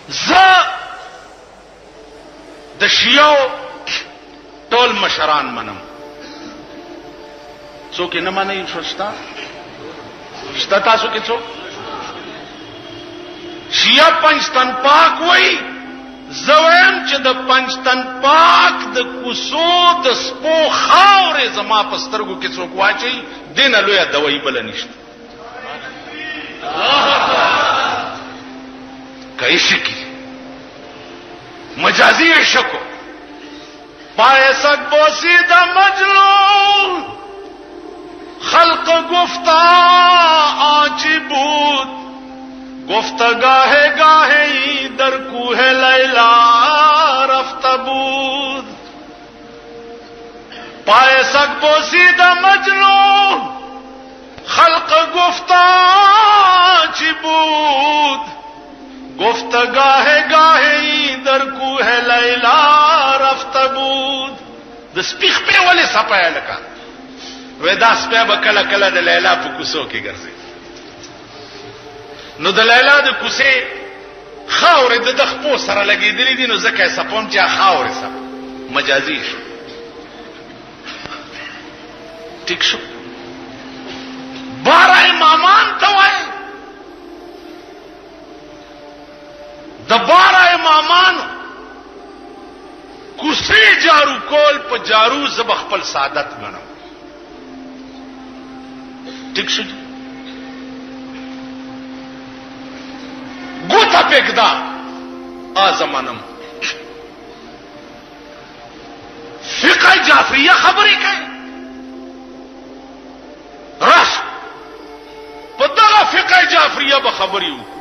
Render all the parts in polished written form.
زه د شیعو ټول مشران منم. څوک نه منئ؟ شته تاسو کې څوک؟ شیعه پنځتن پاک وای. زه وایم چې د پنځتن پاک د کوڅو د سپو خاورې زما په سترګو کې څوک واچي، دینه لویه دوایي بله نشته. که شکی مجازی شکو پایسک بوسید مجنون خلق گفتا آنچی بود گفتا گاہے گاہے در کوہ لیلا رفت بود. پایسک بوسید مجنون خلق گفتا آنچی بود گفتا گاہے گاہے در کوہ لیلا رفت بود. د سپیخ په ولې صفای لکه وې دا سپه به کله کله د لیلا په کوڅو کې ګرځي. نو د لیلا د کوڅې خاورې د خپو سره لګېدلې دي، نو ځکه سپون چې خاورې سره مجازي شو. ټیک شو. 12 امامان ته وایي د 12 امامانو کوڅې جارو کول په جارو زب خپل سعادت غنم. ٹھیک شو. ګوته پکدا زمانم فقہ جعفریہ خبرې کوي. راش په دغه فقہ جعفریہ به خبرې وکړو.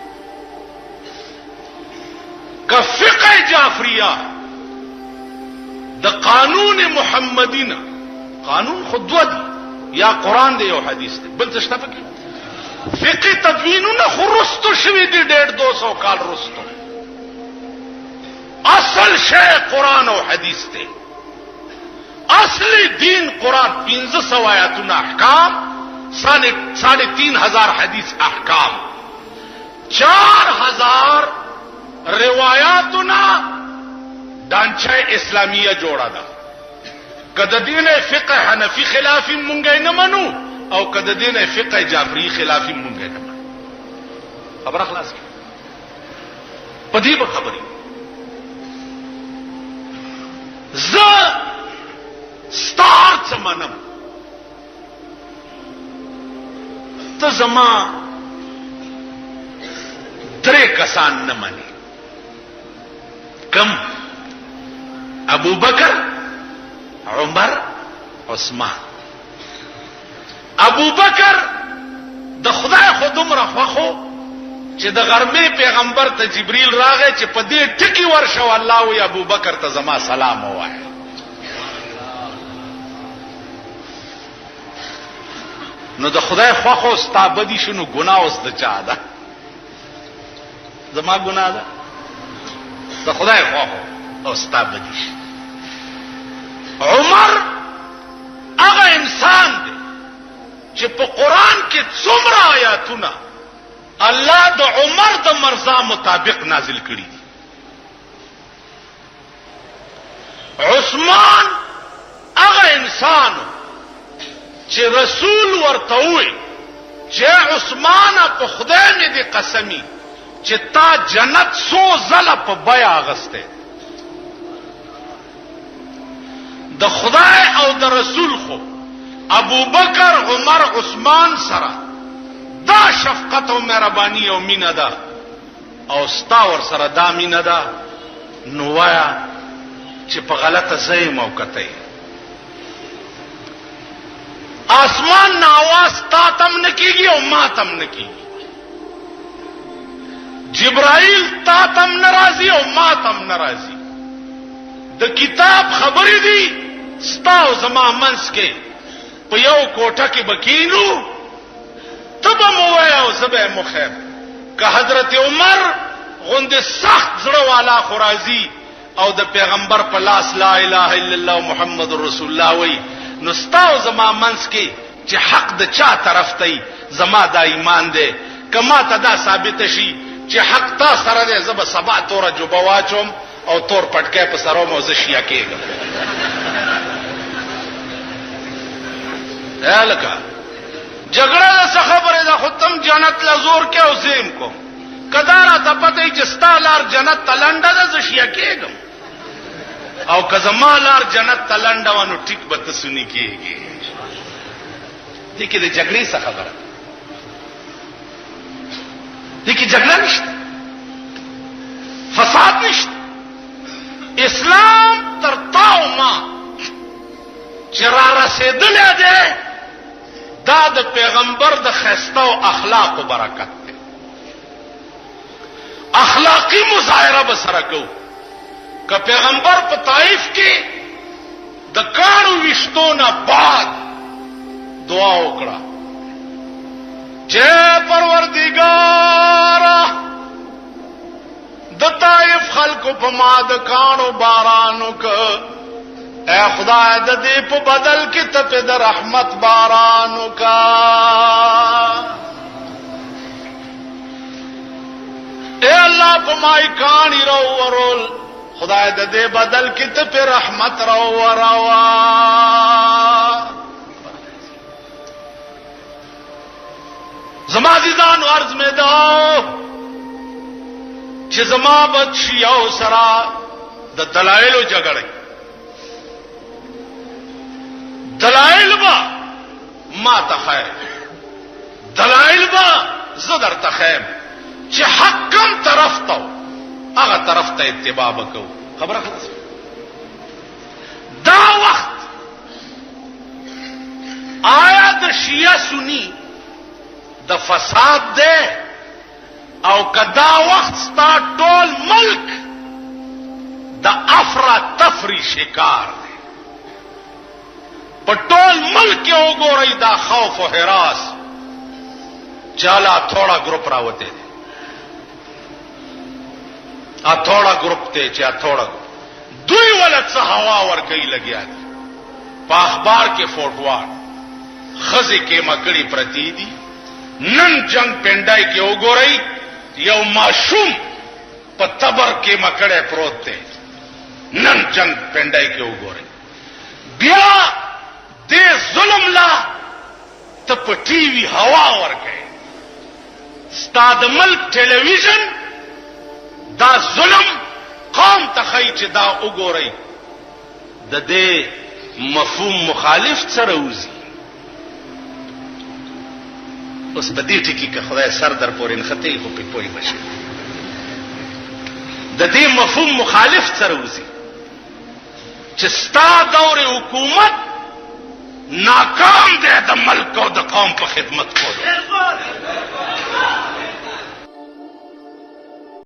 که فقہ جعفریہ د قانون محمدینا، قانون خود دو دی، یا قرآن دی یا حدیث دی، بل څه شته پکې؟ فقہ تدوینونه خو رستو شوي دي 150-200 کال رستو. اصل شی قرآن او حدیث دی. اصلی دین قرآن 1500 آیاتونه احکام، 3500 حدیث احکام، 4000 روایاتنا ډانچه اسلامیه جوړه ده. کده دین فقہ حنفی خلافی مونږ نه منو او کده دین فقہ جعفری خلافی مونږ نه منو. خبره خلاص په دې به خبرې. زه ستار څه منم، ته زما 3 کسان نه مني. کم؟ ابو بکر، عمر، عثمان. ابو بکر د خدای خودم رخصو چې د غرمې پیغمبر ته جبريل راغی چې په دې ټکی ورشو الله وی ابو بکر ته زما سلام وایي. نو د خدای خواخو استابدي شنو ګناه اوس د چا ده؟ زما ګناه ده؟ د خدای خواخو او استابدي شي. عمر هغه انسان دی چې په قران کې څومره آیاتونه الله د عمر د مرزا مطابق نازل کړي دي. عثمان هغه انسان چې رسول ورته وي چې عثمان په خدای مې دې قسمی چې تا جنت 100 ځله په بیا اغسته. د خدای او د رسول خو ابو بکر، عمر، عثمان سره دا شفقت او مهرباني او مینه ده او ستا ور سره دا مینه ده. نو وایا چې په غلطه ځای موقته آسمان نه आवाज تا تم نکیږي او ما تم نکیږي. جبرائیل تا تم ناراضي او ما تم ناراضي. د کتاب خبرې دي ستا او زما منس کې په یو کوټه کې بکینو تبه مو وای او زبه مو خیر. که حضرت عمر غوند سخت زړه والا خرازی او د پیغمبر په لاس لا اله الا الله محمد رسول الله وای نو ستا او زما منس کې چې حق د چا طرف ته زما دا ایمان دی. کما ته دا ثابت شي چې حق تا سره دی زه به سبا توره جوبه واچوم او تور پټکی په سر وم او زه شیعه کېږم. لکه جګړه د څه خبرې ده خو تم جنت له زور کې او زیم کوم که دا راته پته وي چې ستا لار جنت ته لنډه ده زه شیعه کېږم او که زما لار جنت ته لنډه وه نو ټیک به ته سني کېږي. دې کې د جګړې څه خبره دې کې جګړه نشته فساد نشته. اسلام تر تا او ما چې را رسېدلی دی دا د پیغمبر د ښایسته او اخلاقو برکت دی. اخلاقی مظاهره به سره کوو که پیغمبر په طائف کې د کاڼو ویشتو نه بعد دعا وکړه چې پروردګاره د طائف خلکو په ما د کاڼو باران وکړه اے خدای د دې په بدل کې ته په د رحمت باران وکړه. اے الله په ما کاڼي راوورول خدای د دې بدل کې ته په رحمت راووروا. زما عزیزانو عرض مې ده چې زما بچیو سره د دلایلو جګړه دلائل با ما ته خیر دلائل با زه درته خیر چې حق کوم طرف ته هغه طرف ته اتباع وکړو. خبره خلاص. دا وخت آیا د شیعه سنی د فساد ده او کدا وخت ستا ټول ملک د افرا تفری شکار ده. په ټول ملک یو ګورئ دا خوف او حراس چالا تھوڑا گروپ راوته دي تھوڑا گروپ ته چې تھوڑا دوی ولڅ هوا ور کوي لګیا دي په اخبار کې فوټوار خزي کې مکړی پرتی دي. نن جنگ پندای کې وګورئ یو معصوم په تبر کې مکړی پروت دی. نن جنگ پندای کې وګورئ بیا دې ظلم لا ته په ټي وي هوا ورکړي. ستا د ملک ټلویزیون دا ظلم قوم ته ښایي چې دا وګورئ د دې مفهوم مخالف سره وځي. اوس په دې ټکي کې خدای سر در پورې نښتې خو پې پوه بشي د دې مفهوم مخالف سره وځي چې ستا دور حکومت ناکام دی د ملک او د قوم په خدمت کولو.